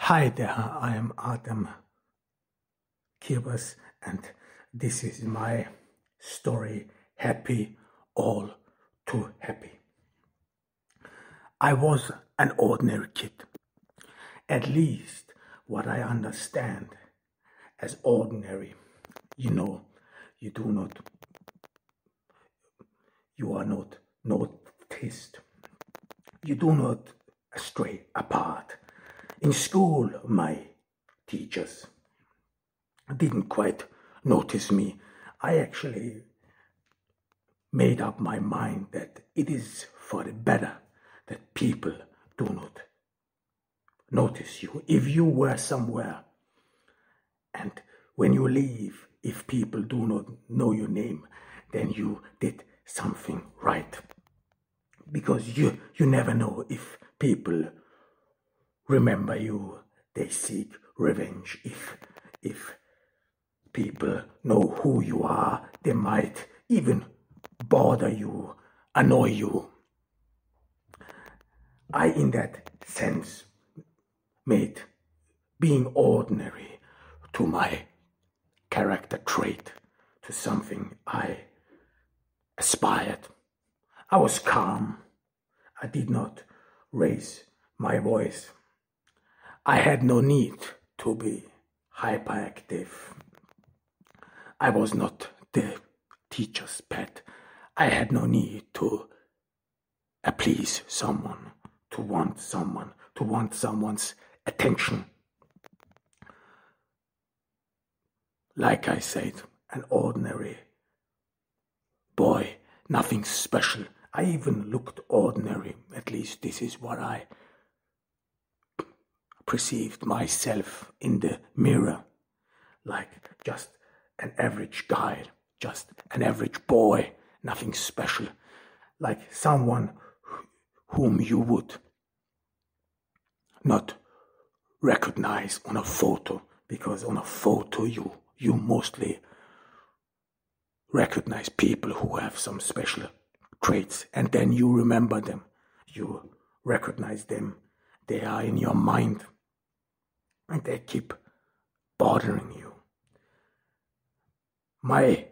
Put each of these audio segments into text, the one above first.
Hi there, I am Adam Kibas, and this is my story, Happy, All Too Happy. I was an ordinary kid, at least what I understand as ordinary. You are not noticed, you do not stray apart. In school, my teachers didn't quite notice me. I actually made up my mind that it is for the better that people do not notice you. If you were somewhere and when you leave, if people do not know your name, then you did something right. Because you never know if people remember you, they seek revenge. If people know who you are, they might even bother you, annoy you. I, in that sense, made being ordinary to my character trait, to something I aspired. I was calm. I did not raise my voice. I had no need to be hyperactive. I was not the teacher's pet. I had no need to please someone, to want someone's attention. Like I said, an ordinary boy, nothing special. I even looked ordinary. At least this is what I perceived myself in the mirror, like just an average guy, just an average boy, nothing special, like someone whom you would not recognize on a photo, because on a photo you mostly recognize people who have some special traits, and then you remember them, you recognize them, they are in your mind, and they keep bothering you. My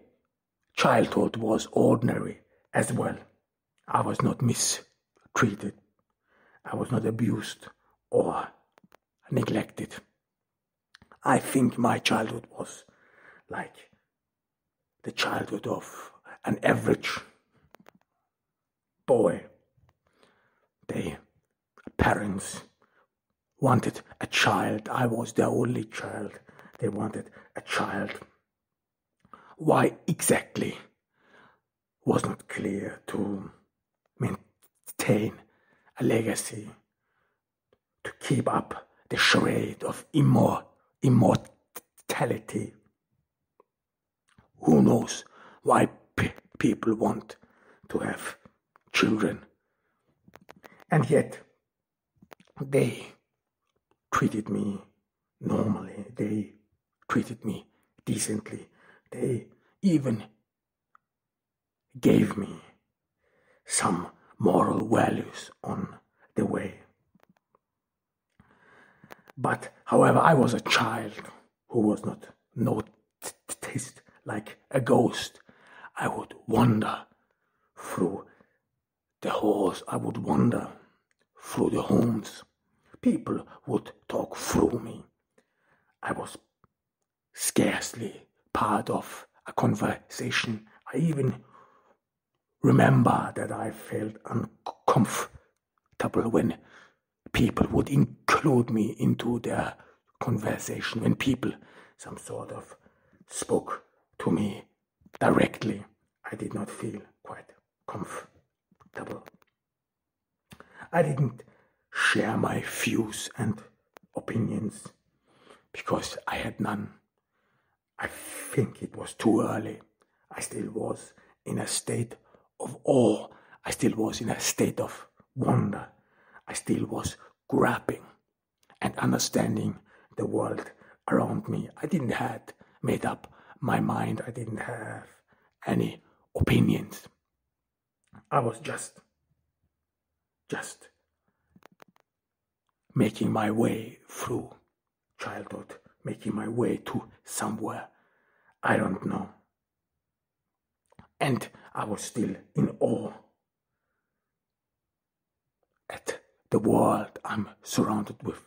childhood was ordinary as well. I was not mistreated. I was not abused or neglected. I think my childhood was like the childhood of an average boy. Their parents wanted a child. I was their only child. They wanted a child. Why exactly was not clear. To maintain a legacy, to keep up the charade of immortality. Who knows why people want to have children? And yet, they treated me normally. They treated me decently. They even gave me some moral values on the way. But, however, I was a child who was not noticed like a ghost. I would wander through the halls. I would wander through the homes. People would talk through me. I was scarcely part of a conversation. I even remember that I felt uncomfortable when people would include me into their conversation, when people some sort of spoke to me directly. I did not feel quite comfortable. I didn't share my views and opinions because I had none. I think it was too early. I still was in a state of awe. I still was in a state of wonder. I still was grabbing and understanding the world around me. I didn't have made up my mind. I didn't have any opinions. I was just making my way through childhood, making my way to somewhere I don't know. And I was still in awe at the world I'm surrounded with.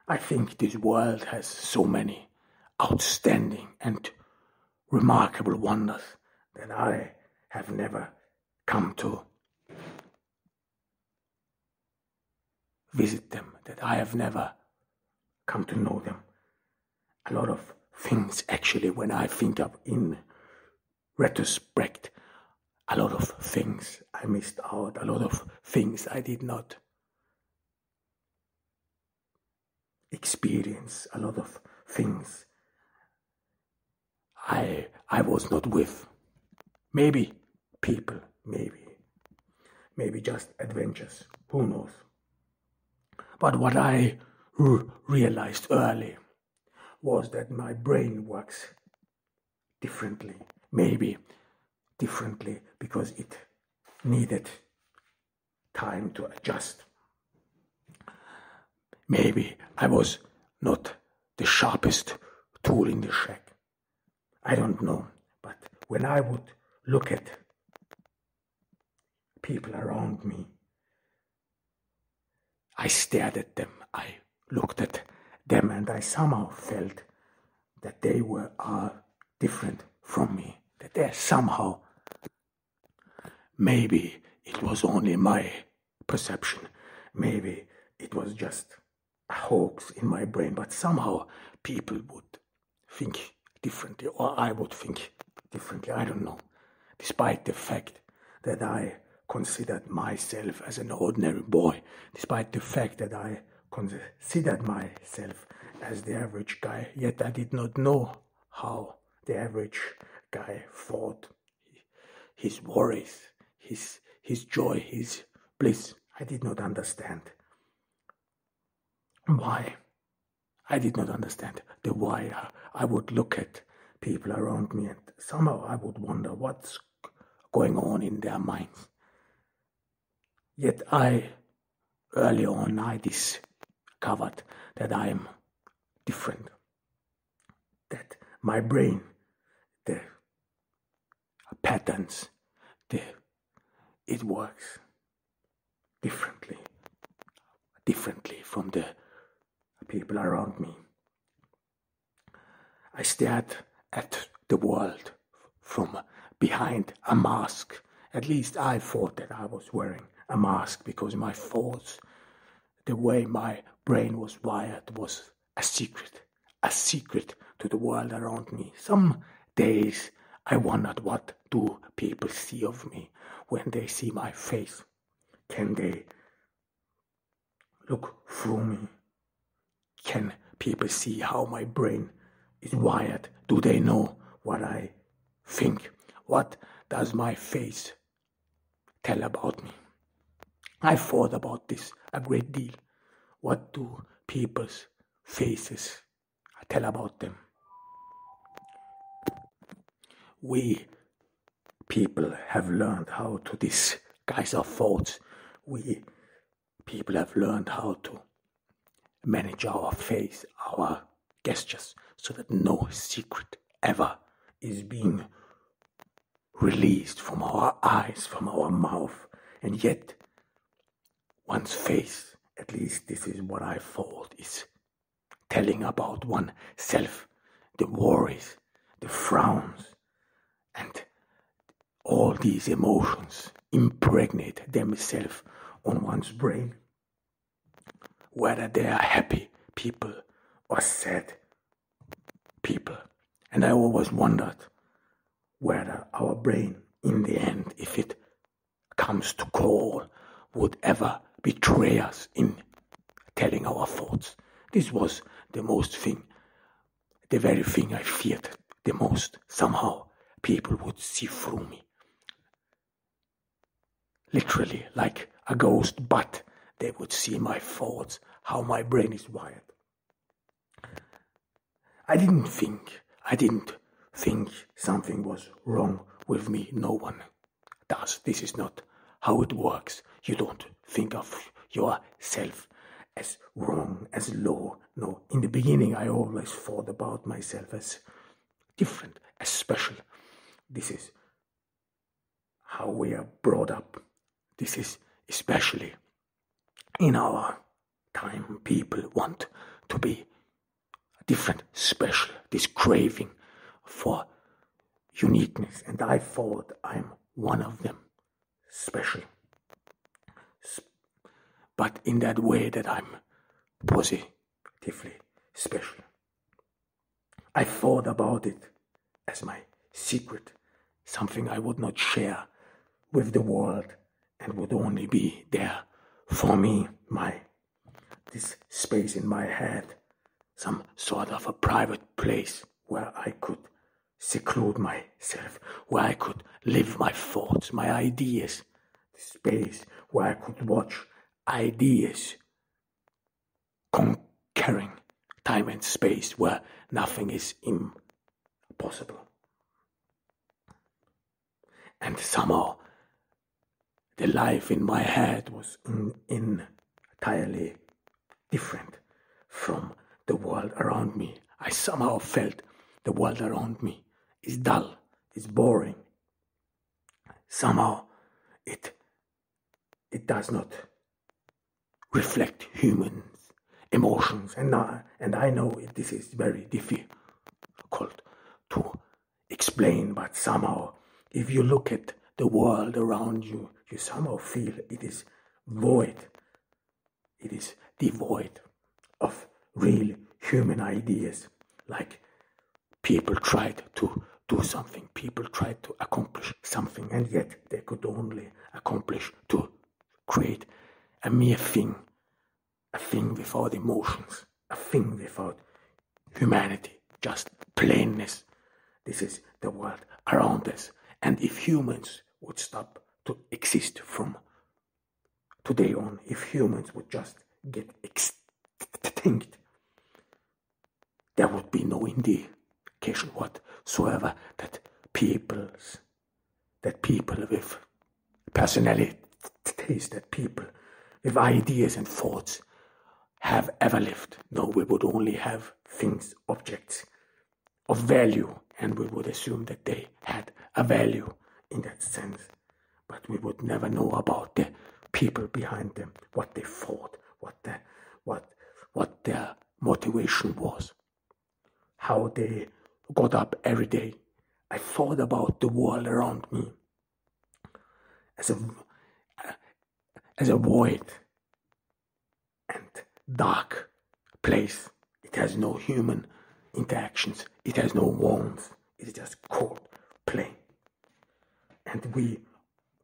I think this world has so many outstanding and remarkable wonders that I have never come to visit them, that I have never come to know them. A lot of things, actually, when I think of in retrospect, a lot of things I missed out, a lot of things I did not experience, a lot of things I was not with. Maybe people, maybe just adventures, who knows. But what I realized early was that my brain works differently, maybe differently because it needed time to adjust. Maybe I was not the sharpest tool in the shack. I don't know, but when I would look at people around me, I stared at them, I looked at them, and I somehow felt that they are different from me, that they're somehow, maybe it was only my perception, maybe it was just a hoax in my brain, but somehow people would think differently, or I would think differently, I don't know, despite the fact that I considered myself as an ordinary boy, despite the fact that I considered myself as the average guy, yet I did not know how the average guy thought, his worries, his joy, his bliss. I did not understand why. I did not understand the why. I would look at people around me and somehow I would wonder what's going on in their minds. Yet early on, I discovered that I am different. That my brain, the patterns, it works differently from the people around me. I stared at the world from behind a mask. At least I thought that I was wearing a mask because my thoughts, the way my brain was wired, was a secret to the world around me. Some days I wondered, what do people see of me when they see my face? Can they look through me? Can people see how my brain is wired? Do they know what I think? What does my face tell about me? I thought about this a great deal. What do people's faces tell about them? We people have learned how to disguise our thoughts. We people have learned how to manage our face, our gestures, so that no secret ever is being released from our eyes, from our mouth. And yet, one's face, at least this is what I thought, is telling about oneself, the worries, the frowns, and all these emotions impregnate themselves on one's brain. Whether they are happy people or sad people. And I always wondered whether our brain, in the end, if it comes to call, would ever betray us in telling our thoughts. This was the very thing I feared the most. Somehow people would see through me. Literally like a ghost, but they would see my thoughts, how my brain is wired. I didn't think something was wrong with me. No one does. This is not how it works. You don't think of yourself as wrong, as low. No, in the beginning I always thought about myself as different, as special. This is how we are brought up. This is especially in our time, people want to be different, special, this craving for uniqueness. And I thought I'm one of them, special. But in that way that I'm positively special. I thought about it as my secret, something I would not share with the world and would only be there for me, this space in my head, some sort of a private place where I could seclude myself, where I could live my thoughts, my ideas, the space where I could watch ideas conquering time and space, where nothing is impossible. And somehow the life in my head was entirely different from the world around me. I somehow felt the world around me is dull, is boring. Somehow it does not reflect human emotions. And I know this is very difficult to explain, but somehow if you look at the world around you, you somehow feel it is void. It is devoid of real human ideas. Like people tried to do something, people tried to accomplish something, and yet they could only accomplish to create a mere thing, a thing without emotions, a thing without humanity, just plainness. This is the world around us. And if humans would stop to exist from today on, if humans would just get extinct, there would be no indication whatsoever that people with personalities, that people with ideas and thoughts have ever lived. No, we would only have things, objects of value, and we would assume that they had a value in that sense. But we would never know about the people behind them, what they thought, what their motivation was, how they got up every day. I thought about the world around me as a void and dark place. It has no human interactions. It has no warmth. It is just cold, plain. And we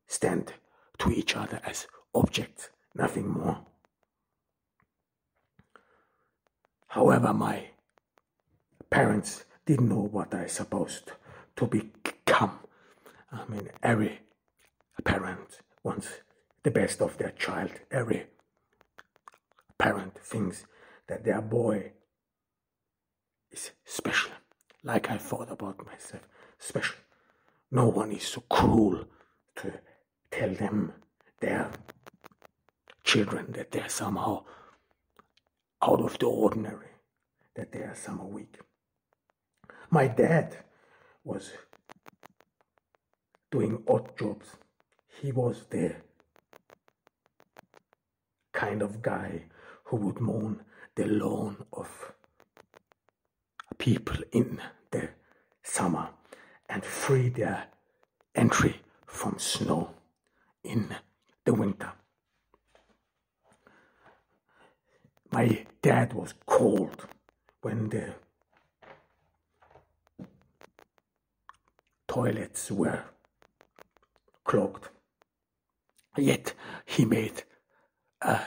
stand to each other as objects, nothing more. However, my parents didn't know what I was supposed to become. I mean, every parent wants the best of their child. Every parent thinks that their boy is special, like I thought about myself, special. No one is so cruel to tell them, their children, that they're somehow out of the ordinary, that they are somehow weak. My dad was doing odd jobs. He was the kind of guy who would mow the lawn of people in the summer and free their entry from snow in the winter. My dad was cold when the toilets were clogged. Yet he made a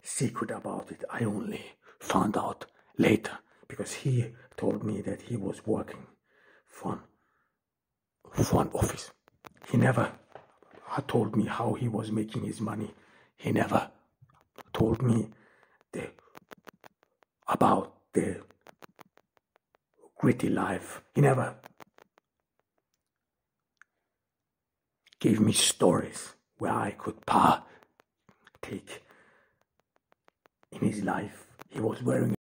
secret about it. I only found out later because he told me that he was working for an office. He never told me how he was making his money. He never told me about the gritty life. He never gave me stories where I could partake in his life. He was wearing